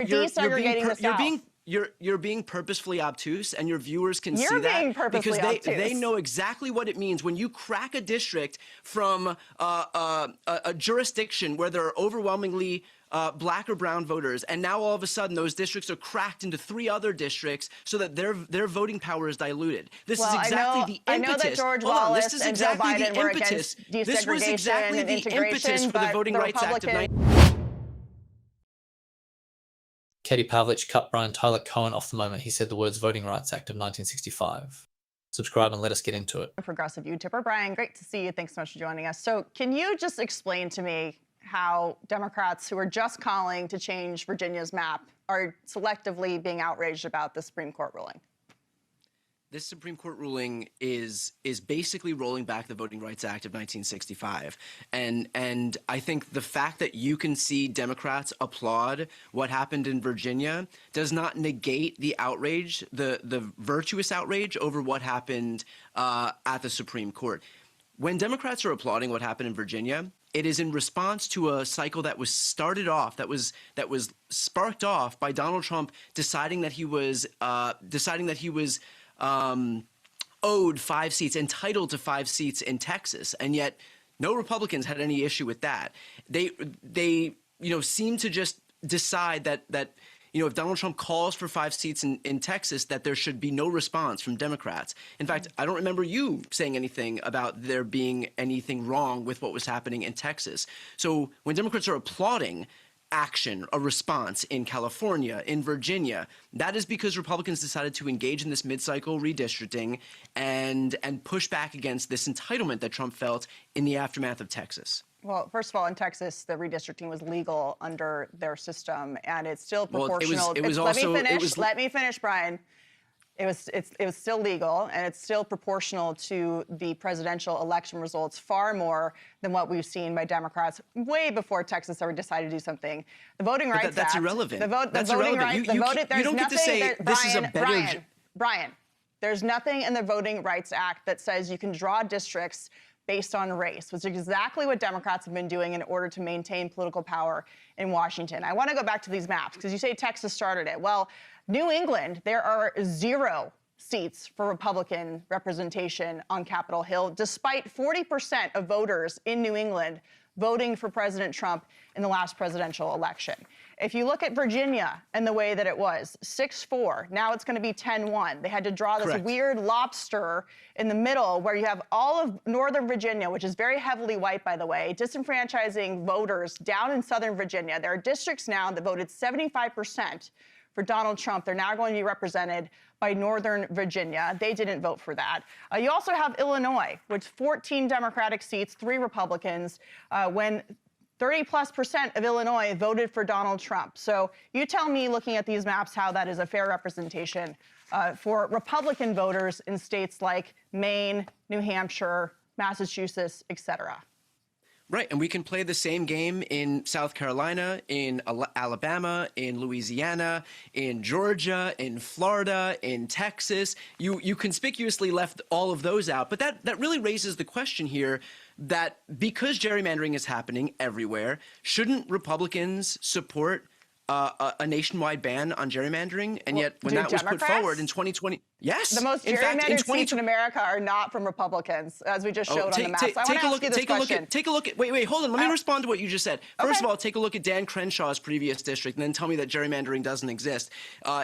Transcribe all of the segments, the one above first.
desegregating the South. You're being purposefully obtuse, and your viewers can see You're that being purposely because obtuse. they know exactly what it means when you crack a district from a jurisdiction where there are overwhelmingly black or brown voters, and now all of a sudden those districts are cracked into 3 other districts so that their voting power is diluted. This is exactly the impetus. I know that George Wallace and Joe Biden were against desegregation This was exactly and the integration, impetus for the Voting Rights Act of Katie Pavlich cut Brian Tyler Cohen off the moment he said the words Voting Rights Act of 1965. Subscribe and let us get into it. Progressive YouTuber. Brian, great to see you. Thanks so much for joining us. So can you just explain to me how Democrats who are just calling to change Virginia's map are selectively being outraged about the Supreme Court ruling? This Supreme Court ruling is basically rolling back the Voting Rights Act of 1965. And I think the fact that you can see Democrats applaud what happened in Virginia does not negate the outrage, the virtuous outrage over what happened at the Supreme Court. When Democrats are applauding what happened in Virginia, it is in response to a cycle that was started off, that was sparked off by Donald Trump deciding that he was owed 5 seats, entitled to 5 seats in Texas, and yet no Republicans had any issue with that. They seem to just decide that if Donald Trump calls for 5 seats in Texas, that there should be no response from Democrats. In fact, I don't remember you saying anything about there being anything wrong with what was happening in Texas. So when Democrats are applauding action, a response in California, in Virginia, that is because Republicans decided to engage in this mid-cycle redistricting and push back against this entitlement that Trump felt in the aftermath of Texas. Well, first of all, in Texas, the redistricting was legal under their system, and it's still proportional. Let me finish, Brian. It was still legal, and it's still proportional to the presidential election results, far more than what we've seen by Democrats way before Texas ever decided to do something. The Voting Rights Act. That's irrelevant. That's irrelevant. You don't get to say this is a better. Brian, there's nothing in the Voting Rights Act that says you can draw districts based on race, which is exactly what Democrats have been doing in order to maintain political power in Washington. I want to go back to these maps because you say Texas started it. Well, New England, there are 0 seats for Republican representation on Capitol Hill, despite 40% of voters in New England voting for President Trump in the last presidential election. If you look at Virginia and the way that it was, 6-4, now it's going to be 10-1. They had to draw this weird lobster in the middle where you have all of Northern Virginia, which is very heavily white, by the way, disenfranchising voters down in Southern Virginia. There are districts now that voted 75% for Donald Trump. They're now going to be represented by Northern Virginia. They didn't vote for that. You also have Illinois, with 14 Democratic seats, 3 Republicans, when 30+% of Illinois voted for Donald Trump. So you tell me, looking at these maps, how that is a fair representation for Republican voters in states like Maine, New Hampshire, Massachusetts, et cetera. Right, and we can play the same game in South Carolina, in Alabama, in Louisiana, in Georgia, in Florida, in Texas. You conspicuously left all of those out, but that really raises the question here that because gerrymandering is happening everywhere, shouldn't Republicans support a nationwide ban on gerrymandering? And yet when that was put forward in 2020, yes. The most gerrymandered seats in America are not from Republicans, as we just showed on the maps. I want to ask you this question. Take a look at, wait, hold on. Let me respond to what you just said. First of all, take a look at Dan Crenshaw's previous district and then tell me that gerrymandering doesn't exist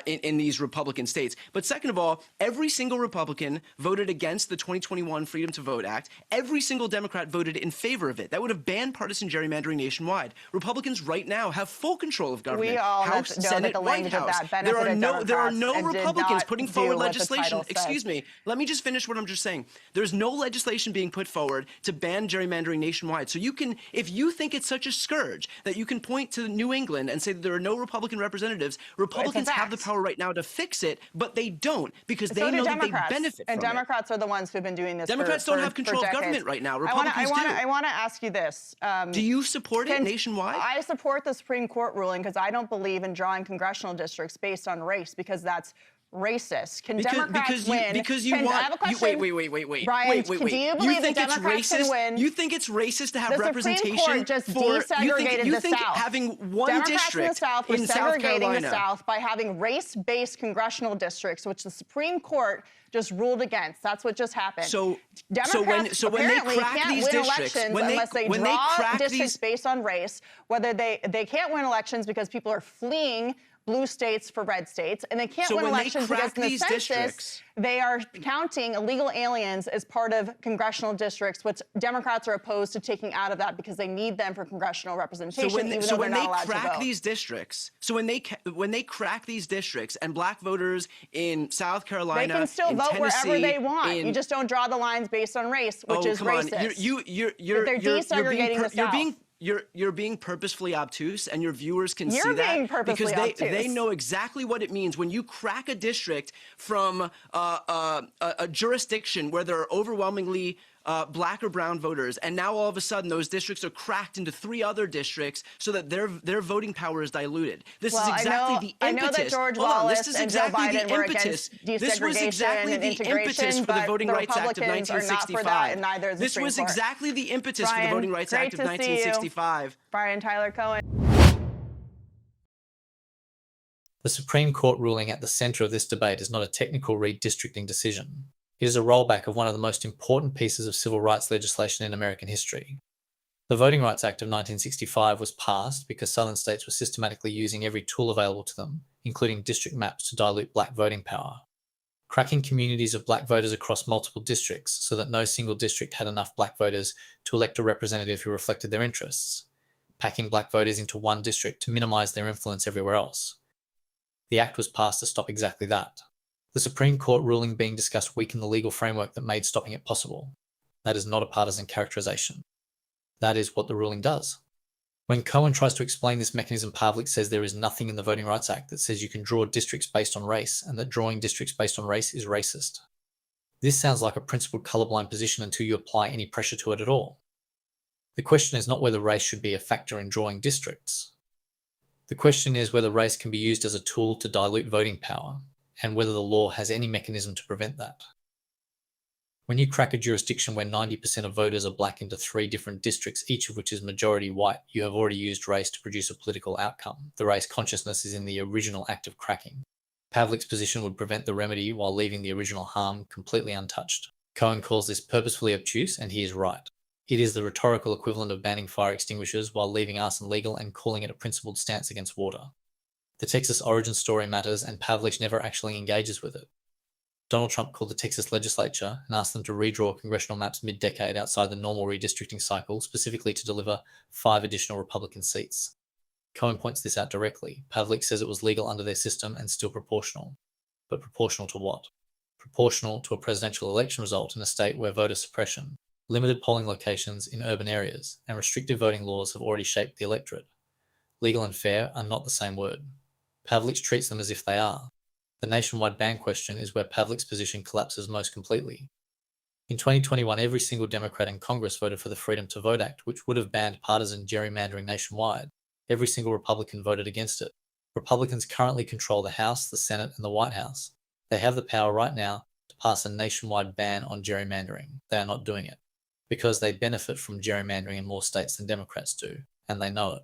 in these Republican states. But second of all, every single Republican voted against the 2021 Freedom to Vote Act. Every single Democrat voted in favor of it. That would have banned partisan gerrymandering nationwide. Republicans right now have full control of government. We all House, know Senate, that the language White House. of that benefited There are no Democrats Republicans putting forward legislation. Excuse me. Let me just finish what I'm just saying. There's no legislation being put forward to ban gerrymandering nationwide. So you can, if you think it's such a scourge that you can point to New England and say that there are no Republican representatives, Republicans have the power right now to fix it, but they don't because they know that they benefit from it. And Democrats are the ones who've been doing this Democrats don't have control of government right now. Republicans do. I want to ask you this. Do you support it nationwide? I support the Supreme Court ruling because I don't believe in drawing congressional districts based on race because that's racist? Can Because Democrats win? because you I want have a question. wait. Brian, wait. do you You believe think that it's Democrats can racist? win? You think it's racist to have The Supreme representation Court just for desegregated you the think South. having one Democrats district in the South were in South segregating Carolina. the South by having race-based congressional districts, which the Supreme Court just ruled against. That's what just happened. So Democrats when they apparently crack can't these win districts, elections unless they draw districts these, based on race. Whether they can't win elections because people are fleeing blue states for red states, and they can't win elections because in the census they are counting illegal aliens as part of congressional districts, which Democrats are opposed to taking out of that because they need them for congressional representation, even though they're not allowed to vote. these districts, so when they crack these districts, and black voters in South Carolina, they can still in vote Tennessee, wherever they want. You just don't draw the lines based on race, which is racist. They're desegregating the South. You're being purposefully obtuse, and your viewers can see You're that being purposely because they obtuse. know exactly what it means when you crack a district from a jurisdiction where there are overwhelmingly black or brown voters, and now all of a sudden those districts are cracked into 3 other districts so that their voting power is diluted. This is exactly the impetus. I know that George Wallace and Joe Biden were against desegregation This was exactly and the integration, impetus for the but Voting the Rights Act of Republicans are not for 1965. that, and neither is the This Supreme was Court. exactly the impetus for the Voting Rights Act of 1965. Brian Tyler Cohen. The Supreme Court ruling at the centre of this debate is not a technical redistricting decision. It is a rollback of one of the most important pieces of civil rights legislation in American history. The Voting Rights Act of 1965 was passed because Southern states were systematically using every tool available to them, including district maps, to dilute black voting power. Cracking communities of black voters across multiple districts so that no single district had enough black voters to elect a representative who reflected their interests. Packing black voters into one district to minimise their influence everywhere else. The Act was passed to stop exactly that. The Supreme Court ruling being discussed weakened the legal framework that made stopping it possible. That is not a partisan characterization. That is what the ruling does. When Cohen tries to explain this mechanism, Pavlich says there is nothing in the Voting Rights Act that says you can draw districts based on race, and that drawing districts based on race is racist. This sounds like a principled colourblind position until you apply any pressure to it at all. The question is not whether race should be a factor in drawing districts. The question is whether race can be used as a tool to dilute voting power, and whether the law has any mechanism to prevent that. When you crack a jurisdiction where 90% of voters are black into 3 different districts, each of which is majority white, you have already used race to produce a political outcome. The race consciousness is in the original act of cracking. Pavlich's position would prevent the remedy while leaving the original harm completely untouched. Cohen calls this purposefully obtuse, and he is right. It is the rhetorical equivalent of banning fire extinguishers while leaving arson legal and calling it a principled stance against water. The Texas origin story matters, and Pavlich never actually engages with it. Donald Trump called the Texas legislature and asked them to redraw congressional maps mid-decade outside the normal redistricting cycle, specifically to deliver 5 additional Republican seats. Cohen points this out directly. Pavlich says it was legal under their system and still proportional. But proportional to what? Proportional to a presidential election result in a state where voter suppression, limited polling locations in urban areas, and restrictive voting laws have already shaped the electorate. Legal and fair are not the same word. Pavlich treats them as if they are. The nationwide ban question is where Pavlich's position collapses most completely. In 2021, every single Democrat in Congress voted for the Freedom to Vote Act, which would have banned partisan gerrymandering nationwide. Every single Republican voted against it. Republicans currently control the House, the Senate, and the White House. They have the power right now to pass a nationwide ban on gerrymandering. They are not doing it because they benefit from gerrymandering in more states than Democrats do, and they know it.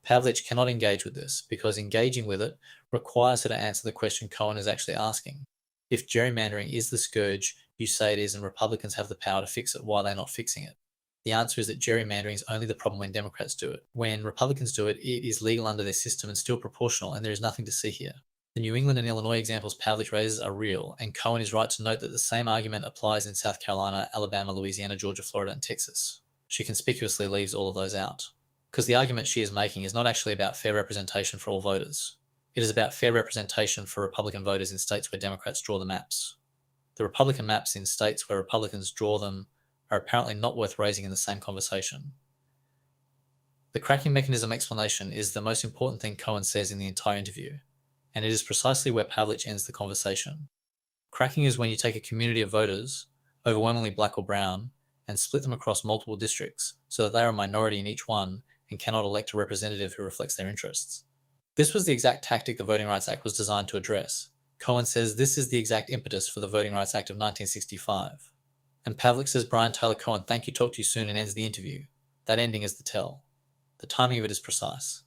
Pavlich cannot engage with this because engaging with it requires her to answer the question Cohen is actually asking. If gerrymandering is the scourge you say it is and Republicans have the power to fix it, why are they not fixing it? The answer is that gerrymandering is only the problem when Democrats do it. When Republicans do it, it is legal under their system and still proportional, and there is nothing to see here. The New England and Illinois examples Pavlich raises are real, and Cohen is right to note that the same argument applies in South Carolina, Alabama, Louisiana, Georgia, Florida, and Texas. She conspicuously leaves all of those out, because the argument she is making is not actually about fair representation for all voters. It is about fair representation for Republican voters in states where Democrats draw the maps. The Republican maps in states where Republicans draw them are apparently not worth raising in the same conversation. The cracking mechanism explanation is the most important thing Cohen says in the entire interview, and it is precisely where Pavlich ends the conversation. Cracking is when you take a community of voters, overwhelmingly black or brown, and split them across multiple districts so that they are a minority in each one and cannot elect a representative who reflects their interests. This was the exact tactic the Voting Rights Act was designed to address. Cohen says this is the exact impetus for the Voting Rights Act of 1965. And Pavlich says, Brian Tyler Cohen, thank you, talk to you soon, and ends the interview. That ending is the tell. The timing of it is precise.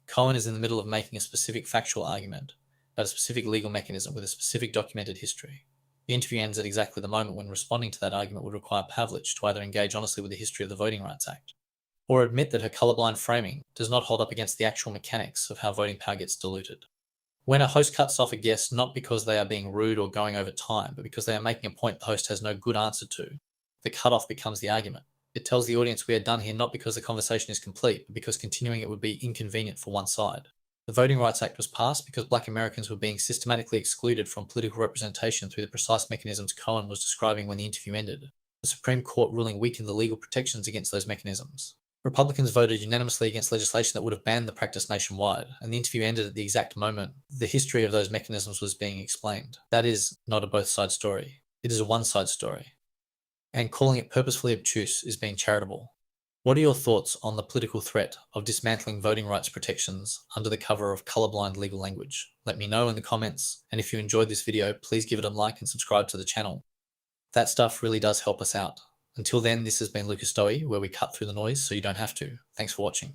Cohen is in the middle of making a specific factual argument about a specific legal mechanism with a specific documented history. The interview ends at exactly the moment when responding to that argument would require Pavlich to either engage honestly with the history of the Voting Rights Act, or admit that her colourblind framing does not hold up against the actual mechanics of how voting power gets diluted. When a host cuts off a guest not because they are being rude or going over time, but because they are making a point the host has no good answer to, the cutoff becomes the argument. It tells the audience we are done here not because the conversation is complete, but because continuing it would be inconvenient for one side. The Voting Rights Act was passed because Black Americans were being systematically excluded from political representation through the precise mechanisms Cohen was describing when the interview ended. The Supreme Court ruling weakened the legal protections against those mechanisms. Republicans voted unanimously against legislation that would have banned the practice nationwide, and the interview ended at the exact moment the history of those mechanisms was being explained. That is not a both-side story. It is a one-side story. And calling it purposefully obtuse is being charitable. What are your thoughts on the political threat of dismantling voting rights protections under the cover of colourblind legal language? Let me know in the comments, and if you enjoyed this video, please give it a like and subscribe to the channel. That stuff really does help us out. Until then, this has been Lucas Dowie, where we cut through the noise so you don't have to. Thanks for watching.